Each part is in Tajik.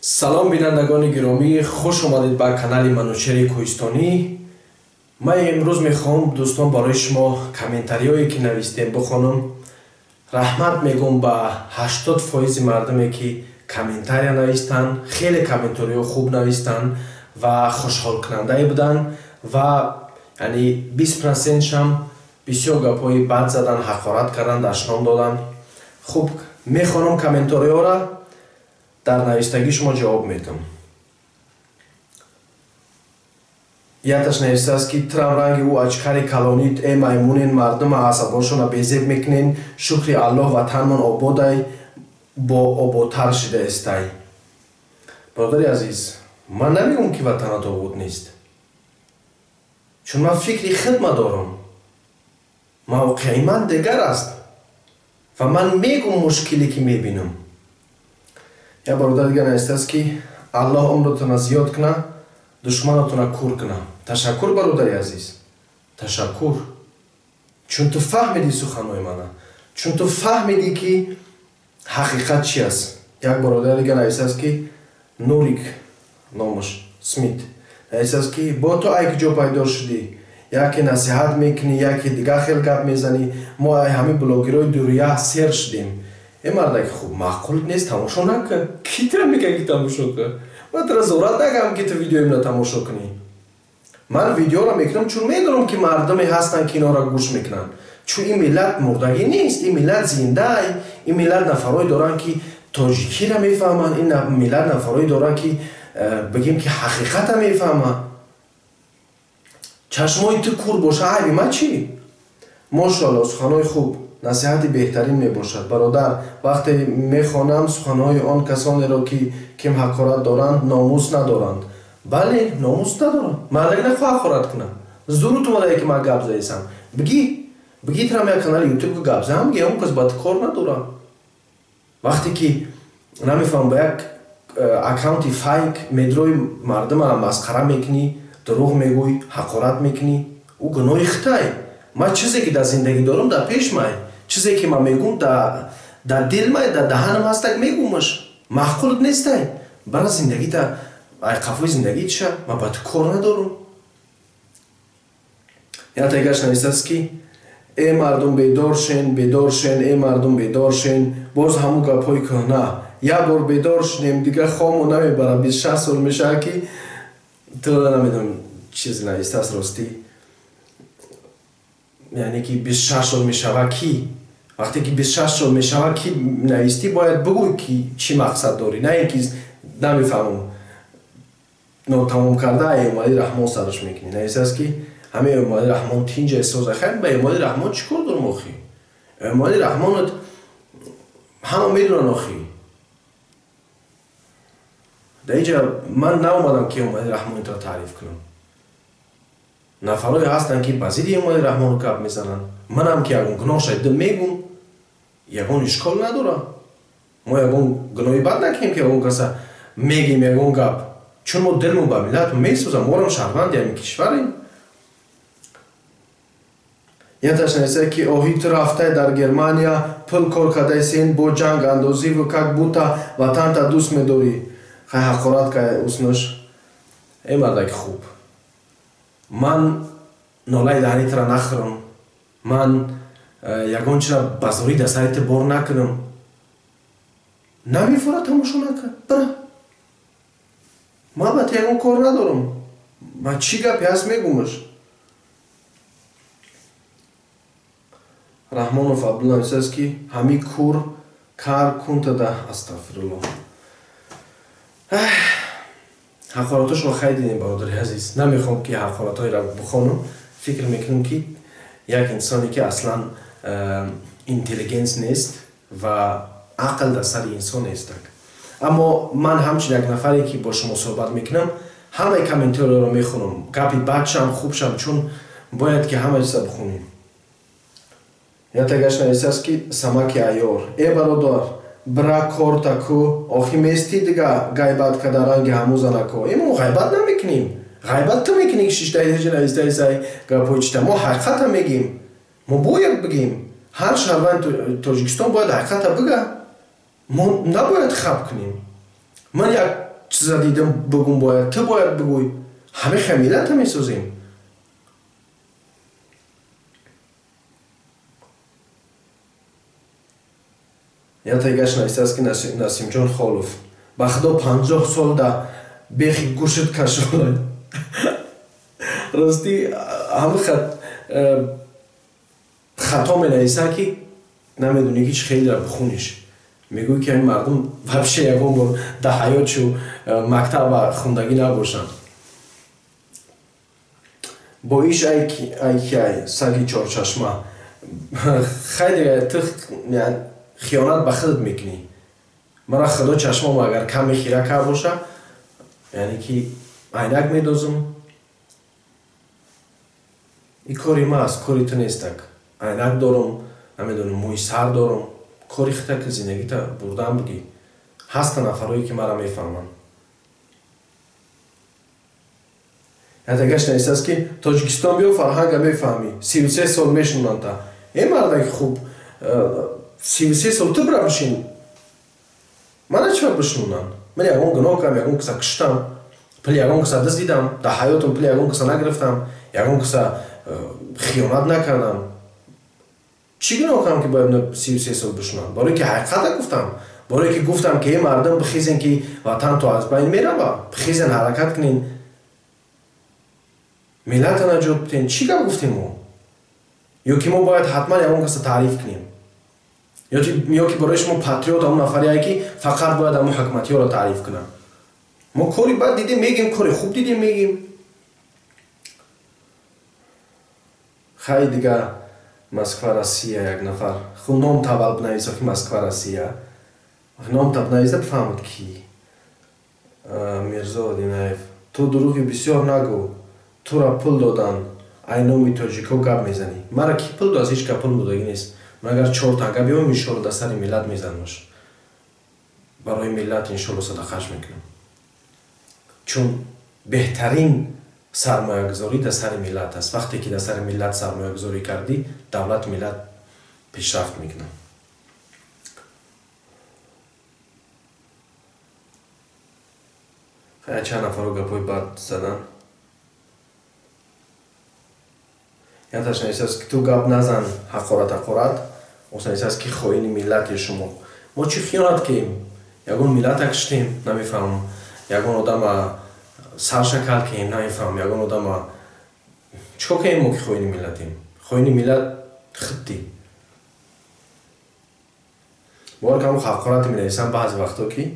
салом бинандагони гиромӣ, хуш омадед ба канали манучери кӯҳистонӣ. ман имрӯз мехоҳам дӯстон барои шумо комментариҳое ки навистем бихонам. раҳмат мегӯям ба 80% мардуме ки комментария навистанд. хеле комментариҳо хуб навистанд ва хушҳолкунандаe буданд ва 20% шам бисёр гапҳои бад заданд, ҳақорат карданд, дашном доданд. хуб, мехонам комментариҳоро, дар навистагӣ шумо ҷавоб медиҳам. якаш навистааст ки трамранги ӯ ачкари калонид е маймунин мардума асабоншона безеб мекунен. шукри аллоҳ ватанмон ободай бо ободтар шидаестай. бародари азиз, ман намегӯям ки ватанат обод нест, чун ман фикри хидма дорам. мавқеи ман дигар аст ва ман мегӯям мушкиле ки мебинам. як бародар дигар навистааст ки аллоҳ умротона зиёд куна, душманатона кур куна. ташаккур бародари азиз, ташаккур, чун ту фаҳмидӣ суханои мана, чун ту фаҳмидӣ ки ҳақиқат чи аст. як бародар дигар навистааст ки нурик номаш смит навистааст ки бо ту ай куҷо пайдо шудӣ, яке насиҳат мекунӣ, яке дигар хел гап мезанӣ. мо ай ҳамин блогерои дурия сер шудем. мардак хуб маъқул нест, тамошо накун. Ки тра мегӯяд ки тамошо кун? ман тра зурат накардам ки ту видеоимро тамошо кунӣ. ман видеоро мекунам чун медонам ки мардуме ҳастанд ки инҳоро гӯш мекунанд. чун ин миллат мурдагӣ нест, ин миллат зиндаи, ин миллат нафарое доранд ки тоҷикиро мефаҳманд, ин миллат нафарое доранд ки бигем ки ҳақиқата мефаҳманд. чашмои ту кур боша, айби ма чӣ? мошоалло, суханои хуб, насиҳати беҳтарин мебошад. бародар, вақте мехонам суханҳои он касонеро ки ким ҳақорат доранд, номус надоранд. бале, номус надоранд. мардак нахоҳ ҳақорат кунам. зурут омадае ки ман гап заесам. биги трам як канали ютуб гап заам ки он кас ба ту кор надорам. вақте ки намефаҳмам ба як аккаунти файк медрои мардума масхара мекунӣ, дурӯғ мегӯй, ҳақорат мекунӣ, ӯ гуноҳи хитай. ман чизе ки дар зиндагӣ дорам дар пеш май, чизе ки ман мегӯям дар дил май, дар даҳанам ҳастак мегӯмаш. маъқул нестай. бара зиндагита ай қафои зиндагӣ чиша? ман ба ту кор надорам. як тагаш навистааст ки е мардум бедор шен, бедор шен, е мардум бедор шен. боз ҳамун гапҳои кӯҳна. як бор бедор шудем, дигар хомо намебарад. 26 сол мешавад ки ту намедонам чиз навистааст ростӣ. яъне ки 26 сол мешавад ки вақте ки 26 сол мешавад ки навистӣ бояд бигӯй ки чӣ мақсад дорӣ, на ин ки намефаҳмам нотамом карда эмомали раҳмон сараш мекунӣ. навистааст ки ҳамин эмомали раҳмон тинҷа эҳсоса. хай ба эмомали раҳмон чӣ кор дорам охӣ? эмомали раҳмонат ҳама медонанд охӣ. дар инҷа ман наомадам ки эмомали раҳмонро таъриф кунам. нафарое ҳастанд ки ба зидди эмомали раҳмон гап мезананд. манам ки ягон гуноҳ шайда мегӯм, ягон ишкол надорад. мо ягон гуноҳи бад накунем ки ягон каса мегӯем ягон гап, чун мо дилмон ба миллат месӯзам, морам шаҳрванди ҳамин кишварем. яташ нависад ки оҳи ту рафтай дар Германия, пул кор кардаи сен бо ҷанг андозиву как будто ватанта дӯст медорӣ. хай ҳақорат кай уснаш. мардаки хуб, ман нолаи даҳанитра нахӯрам. ман ягон чиро ба зорӣ дар сари ту бор накунам. намефора тамошо накун, бира. ман ба ту ягон кор надорам. ман чӣ гапе ҳаст мегӯмаш. раҳмонов абдулла нависааст ки ҳами кур кар кунтада астағфируллоҳ. ҳақоратошро хай дидем бародари азиз. намехоҳам ки ҳақоратҳоеро бихонам. фикр мекунам ки як инсоне ки аслан интеллигенс нест ва ақл дар сари инсон нестак. аммо ман ҳамчун як нафаре ки бо шумо суҳбат мекунам, ҳамаи комментариҳоро мехонам. гапи бадшам хубшам, чун бояд ки ҳама чиза бихонем. як тагаш нависааст ки самаки айёр. бародар, бира кортаку охи мести дига гайбат када ранги ҳамӯ занаку. мо ғайбат намекунем. ғайбат ту мекунӣ ки шиштаи навистаи гапҳои чита. мо ҳақиқата мегӯем. мо бояд бигӯем. ҳар шаҳрванди тоҷикистон бояд ҳақиқата бига. мо набояд хаб кунем. ман як چیزا دیدم بگم باید تو باید بگوی. همه خمیلت هم میسازیم. یا تایگش نیست است که نسیم جان خالوف با خدا 50 سال در بیخی گوشت کشول راستی همه خطا می نیسته که نمیدونی هیچ خیلی را بخونیش میگوی که این مردم وحشه یکون بار در حیاتشو مکتب و خوندگی نباشن با ایش ای سگی چار چشمه خیلی تو خیانت به خودت میکنی مرا خدا چشمم اگر کمی خیره باشه یعنی که عینک میدازم این کاری ما است کاری تو نیستک عینک دارم نمیدونم موی سر دارم کاری خیلی که زندگی تا بردم بگی هست نفرهایی که مرا میفهمن یادگش نیست است که تاجیکستان بیا فرهنگ میفهمی 33 سال میشنونن تا این مرد خوب 33 سال تو برا بشین من چه بشنونن من یکون گناه کردم یکون کسا کشتم پلی یکون کسا دست دیدم در حیاتم پلی یکون کسا نگرفتم یکون کسا خیانت نکردم چی گناه کردم که باید 33 سال بشنونن برای که حقیقت گفتم برای که گفتم که این مردم بخیزن که وطن تو از بین میره بخیزن حرکت کنین ملت نجات بدین چی گفتیم ما یا که ما باید حتما یکون کسا تعریف کنیم یا که برای شما پاتریوت همون نفریه که فقط باید همون حکمتی ها را تعریف کنم ما کاری بد دیدیم میگیم کاری خوب دیدیم میگیم خیلی دیگه مسکو روسیه یک نفر خود نام تول بنویسه که مسکو روسیه نام تول بنویسه بفهمد کی میرزا دینایف تو دروغی بسیار نگو تو را پول دادن اینومی تاجیکو گپ میزنی مرا کی پول داد هیچ که پول دادگی نیست مگر 4 تنگه بیام انشالله در سر ملت میزنمش برای ملت انشالله صدقهش میکنم چون بهترین سرمایه گذاری در سر ملت است وقتی که در سر ملت سرمایه گذاری کردی دولت ملت پیشرفت میکنه خیلی چند نفر رو گپای بد زدن یادش نیست است که تو گپ نزن حقارت اصلا نیست است که خواهین ملت شما ما چی خیانت کردیم یکون ملت کشتیم نمیفهمم یکون آدم سرشکل کردیم نمیفهمم یکون آدم چیکار کردیم ما که خواهین ملتیم خواهین ملت خطی باور که همون حقارت می نویسم بعضی وقتا که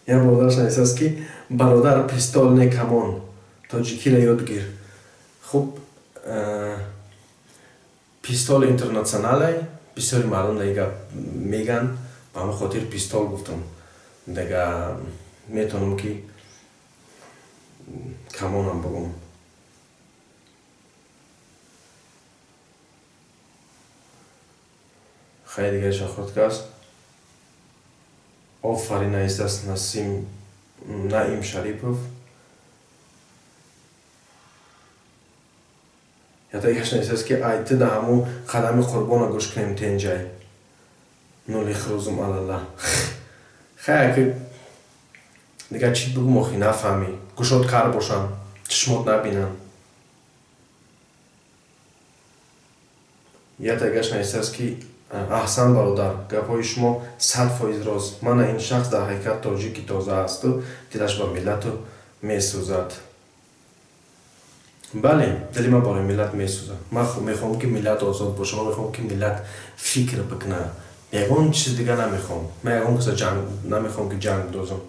یا برادرش نیست است که برادر پیستال نه کمان تاجیکی را یاد گیر خب پیستال اینترنشناله بسیاری مردم دیگه میگن به همه خاطر پیستال گفتم دیگه میتونم که کمانم بگم خیلی دیگه شخص است آفرین است نسیم نعیم شریپوف یا تا یکش نیست است که ایت ده همو قدم قربان گوش کنیم تنجای نولی خروزم الله خیلی که دیگه چی بگو مخی نفهمی گوشات کار باشن چشمات نبینن یا تا یکش نیست است که احسن برادر گپای شما 100% راست من این شخص در حقیقت تاجیکی تازه است و دلش به ملت میسوزد بله دلی من برای ملت میسوزد من میخوام که ملت آزاد باشه من میخوام که ملت فکر بکنه یکون چیز دیگه نمیخوام من یکون کسی جنگ نمیخوام که جنگ دوزم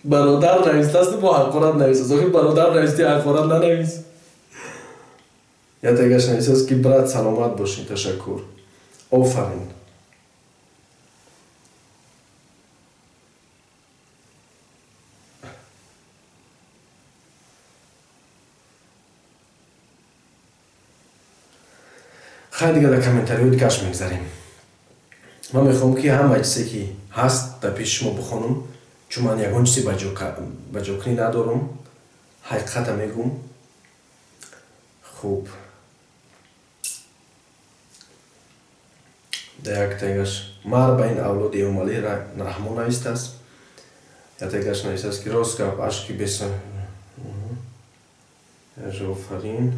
برادر نویسته است با حقارت نویسته است برادر نویستی حقارت ننویس یا دیگه نیست است که برات سلامت باشین تشکر آفرین خیلی دیگه در کامنتاریو دیگهش میگذاریم من میخوام که همه چیزی که هست در پیش شما بخونم چون من یکون چیزی بجوکنی ندارم حقیقت میگم خوب як тегаш мар ба ин авлоди умали раҳмо наистаст. Я тегаш наистаст ки рост гап ашки беса офарин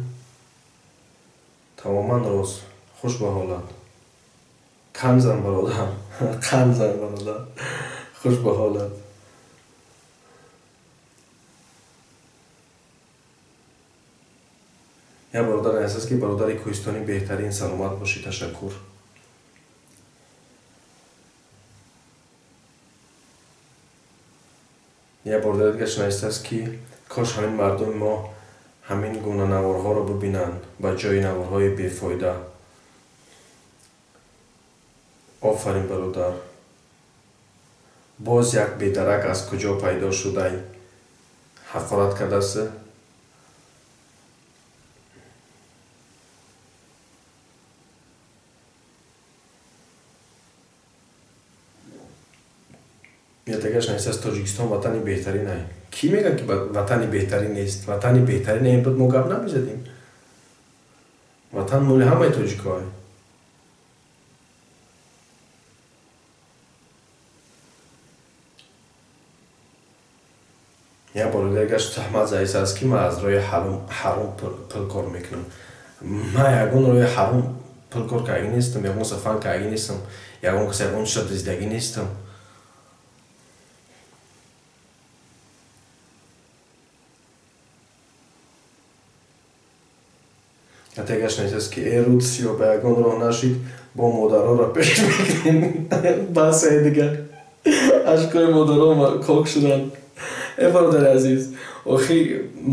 тамоман рост хуш ба ҳолат камзан бародар камзан бародар хуш ба ҳолат. Я бародар наистаст ки бародари кӯҳистони беҳтарин саломат бошӣ. Ташаккур. Я бародар дигар наистаст ки кош ҳамин мардуми мо ҳамин гуна наворҳоро бибинанд ба ҷои наворҳои бефоида. офарин бародар. боз як бедарак аз куҷо пайдо шудай ҳақорат кардааст. ятагаш наистаст тоҷикистон ватани беҳтарин ай. Ки мега ки ватани беҳтарин нест? Ватани беҳтарин имрӯз мо гап намезадем. ватан моли ҳамаи тоҷико ай. я бора дигаш таҳмат заис аст ки ман аз роҳи ҳаром пулкор мекунам. ман ягон роҳи ҳаром пулкор кардаги нестам, ягон сафан кардаги нестам, ягон кас ягон чиза диздагӣ нестам. ятагаш наистаст ки эрӯд сиё ба ягон роҳ нашид бо модароро пеш мекунем. басае дигар ашкои модаро кок шуданд. бародари азиз, охи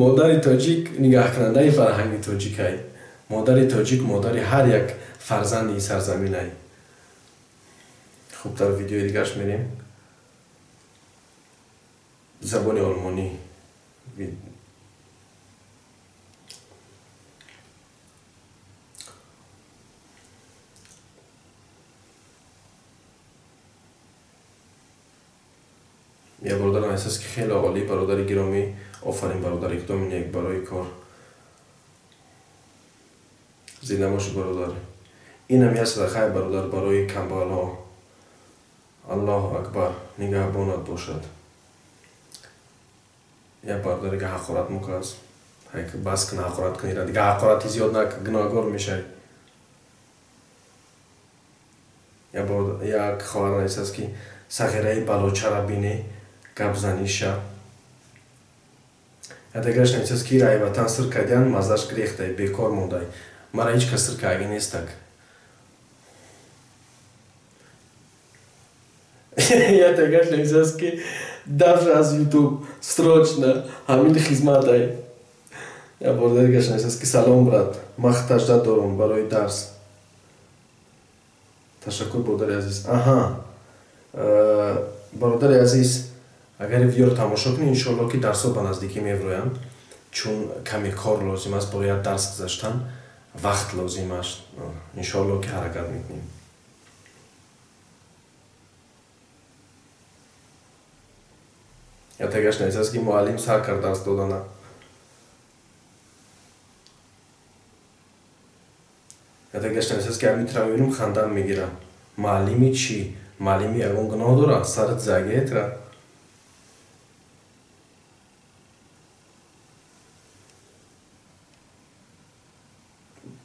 модари тоҷик нигаҳкунандаи фарҳанги тоҷикай. модари тоҷик модари ҳар як фарзанди сарзаминай. хуб, дар видеои дигараш мерем. забони олмонӣ. я бародар наистаст ки хеле олӣ. бародари гиромӣ, офарин бародар, иқдоми нек барои кор. зинда бошӣ бародар. инам як садақаи бародар барои камбағалҳо. аллоҳу акбар. нигаҳбонат бошад. як бародарига ҳақорат мекунад. бас кун ҳақорат кунӣ. дигар ҳақорати зиёд накун, гуноҳгор мешавӣ. як хоҳар наистаст ки сағираи балочара бинӣ гап заниша. ятагаш наистаст ки раи ватан сир кардиян маззаш гирехтай, бекор мондай. мара ҳеҷ кас сир кардаги нестак. ятагаш наистаст ки дафш аз ютуб срочно ҳамин хизматай. я бародаригаш наистаст ки салом брат, ман хатажда дорам барои дарс. ташаккур бародари азиз. аҳа, бародари азиз, агаре видеоро тамошо кунӣ, иншоалло ки дарсҳо ба наздикӣ мевроянд, чун каме кор лозим аст барои як дарс гузаштан, вақт лозим аст. иншоалло ки ҳаракат мекунем. ятагаш наистаст ки муаллим сар кард дарс додана. ятагаш наистаст ки ҳамитра мебинам хандам мегирам. муаллими чӣ? муаллими ягон гуноҳ дорад? сарат загетра.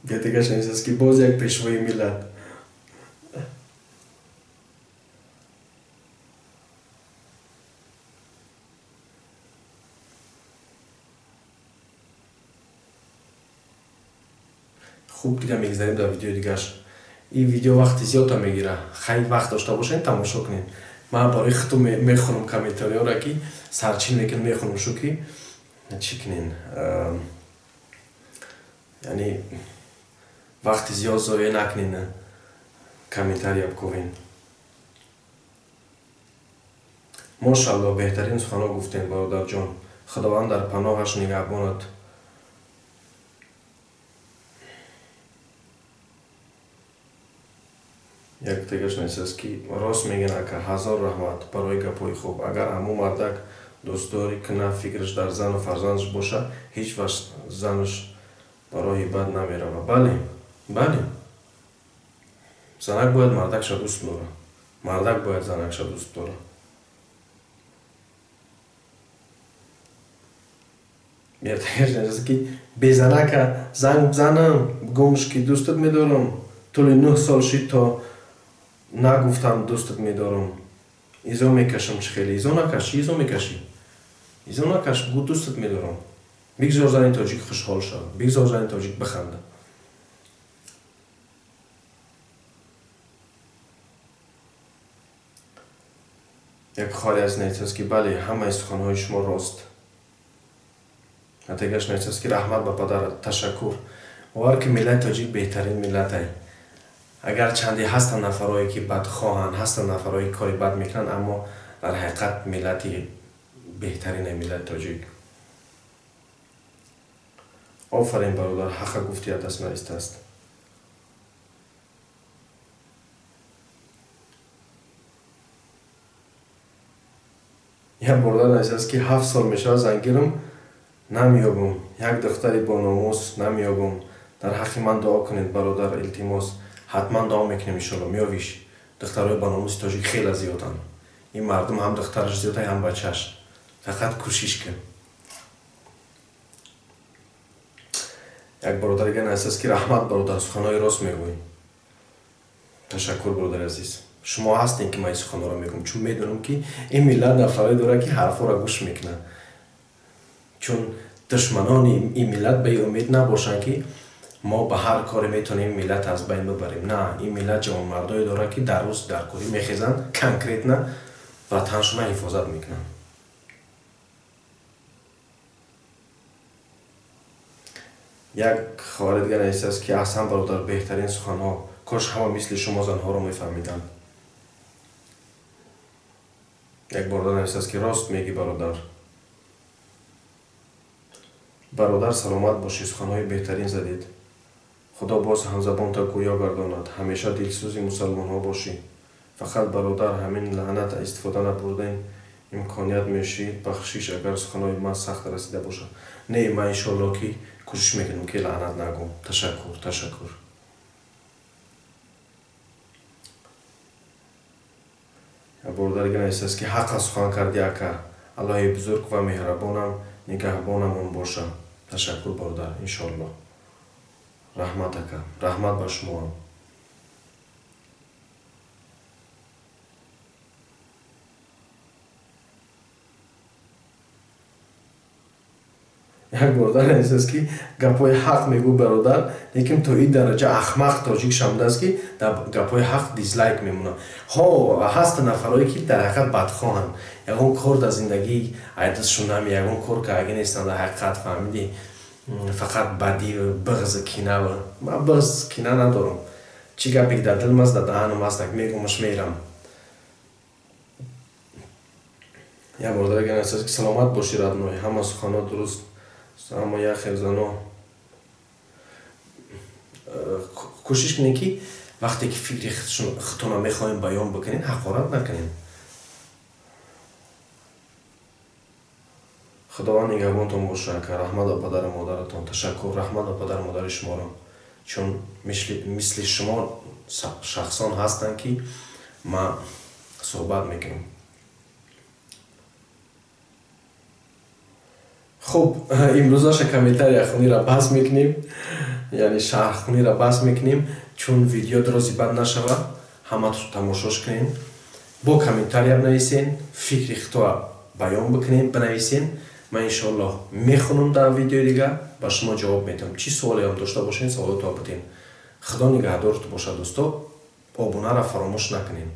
ятагаш наистаст ки боз як пешвои миллат. хуб, дига мегзарем дар видеои дигаш. ин видео вақти зиёда мегира. хеле вақт дошта бошед тамошо кунед. ман барои худтон мехонам комментариёро ки сарчин мекунам, мехонам шу ки чӣ кунен, яъне вақти зиёд зоя накунен, комментария бикувен. мошалло, беҳтарин суханҳо гуфтем бародарҷон. худованд дар паноҳаш нигаҳбонад. як тегаш наистаст ки рост мегӯяд ака, ҳазор раҳмат барои гапҳои хуб. агар ҳамун мардак дӯстдори куна фикраш дар зану фарзандаш боша, ҳеҷ вақт занаш ба роҳи бад намерава. бале, бале. занак бояд мардакша дӯст дора, мардак бояд занакша дӯст дора. Мертагаш ки безанака занг бизанам гумш ки дӯстат медорам, тӯли 9 сол шид то нагуфтам дӯстат медорам. Изо мекашам чӣ хеле, изо накаш, чӣ изо мекашӣ? Изо накаш, бигӯ дӯстат медорам. Бигзор зани тоҷик хушҳол шав, бигзор зани тоҷик биханда. Як хори аз найтаст ки бале ҳамаи суханҳои шумо рост. Атегаш найтаст ки раҳмат ба падар, ташаккур. Бовар ки миллати тоҷик беҳтарин миллат ай. Агар чанде ҳастанд нафарое ки бадхоҳанд, ҳастанд нафарое ки кори бад мекунанд, аммо дар ҳақиқат миллати беҳтарин ай миллати тоҷик. Офарин бародар, ҳаққа гуфтият аст наистаст. Як бародар наистаст ки 7 сол мешавад зангирам намеёбам. Як духтари бономус намеёбам. Дар ҳаққи ман дуо кунед бародар, илтимос. ҳатман дуо мекунем иншоалло меёвиш. Духтарои бономуси тоҷик хеле зиёданд. Ин мардум ҳам духтараш зиёд ай, ҳам бачаш. Фақат кӯшиш кун. Як бародар дигар наистаст ки раҳмат бародар, суханҳои рост мегӯӣ. Ташаккур бародари азиз. Шумо ҳастед ки ман ин суханҳоро мегӯям, чун медонам ки ин миллат нафарое дорад ки ҳарфҳоро гӯш мекунад. Чун душманони ин миллат ба ин умед набошанд ки мо ба ҳар коре метавонем миллат аз байн бибарем. На, ин миллат ҷавонмардое дорад ки дар рӯз дар корӣ мехезанд, конкретна ватаншона ҳифозат мекунанд. Як хабари дигар наистаст ки аҳсан бародар, беҳтарин суханҳо. Кош ҳама мисли шумо занҳоро мефаҳмиданд. Як бародар наистаст ки рост мегӣ бародар. Бародар саломат бошӣ, суханҳои беҳтарин задед. худо боз ҳамзабонта гӯё гардонад. ҳамеша дилсӯзи мусалмонҳо бошӣ. фақат бародар ҳамин лаънат истифода набурден имконият мешӣ бахшиш агар суханҳои ман сахт расида бошад. Не, ман иншоалло ки кӯшиш мекунам ки лаънат нагӯм. Ташаккур, ташаккур. як бародар дигар наистаст ки ҳаққа сухан карди ака. аллоҳи бузург ва меҳрабонам нигаҳбонамон боша. Ташаккур бародар, иншоалло. раҳмат ака, раҳмат ба шумоам. як бародар наистаст ки гапҳои ҳақ мегӯ бародар, лекин то ин дараҷа ахмақ тоҷик шамудааст ки дар гапҳои ҳақ дизлайк мемунад. ҳастанд нафарое ки дар ҳақиқат бадхоҳанд. ягон кор дар зиндагӣ айдазшон намеяд, ягон кор кардаги нестанд дар ҳақиқат, фаҳмидӣ? Фақат бадӣ, биғз, кина. Ман биғз, кина надорам. Чӣ гапе ки дар дилам аст, дар даҳанам аст, мегӯмаш мерам. як бародар дигар наистаст ки саломат бошӣ радной, ҳама суханҳо дуруст. Аммо як хелзано кӯшиш кунед ки вақте ки фикри худтонро мехоҳем баён бикунед, ҳақорат накунед. худованд нигаҳбонтон боша ака. раҳмат ба падару модаратон. ташаккур, раҳмат ба падару модари шуморо. чун мисли шумо шахсон ҳастанд ки ман суҳбат мекунам. хуб, имрӯзаша комментария хунира баҳс мекунем, яъне шарҳхунира баҳс мекунем, чун видео дурози бад нашавад. ҳама тамошош кунен, бо комментария бинависен, фикри худро баён бикунен, бинависен. ман иншоаллоҳ мехунам дар видеои дигар, ба шумо ҷавоб медиҳам. чӣ суоле ҳам дошта бошед, суолотро битен. худо нигаҳдортон бошад дӯсто. обунаро фаромӯш накунед.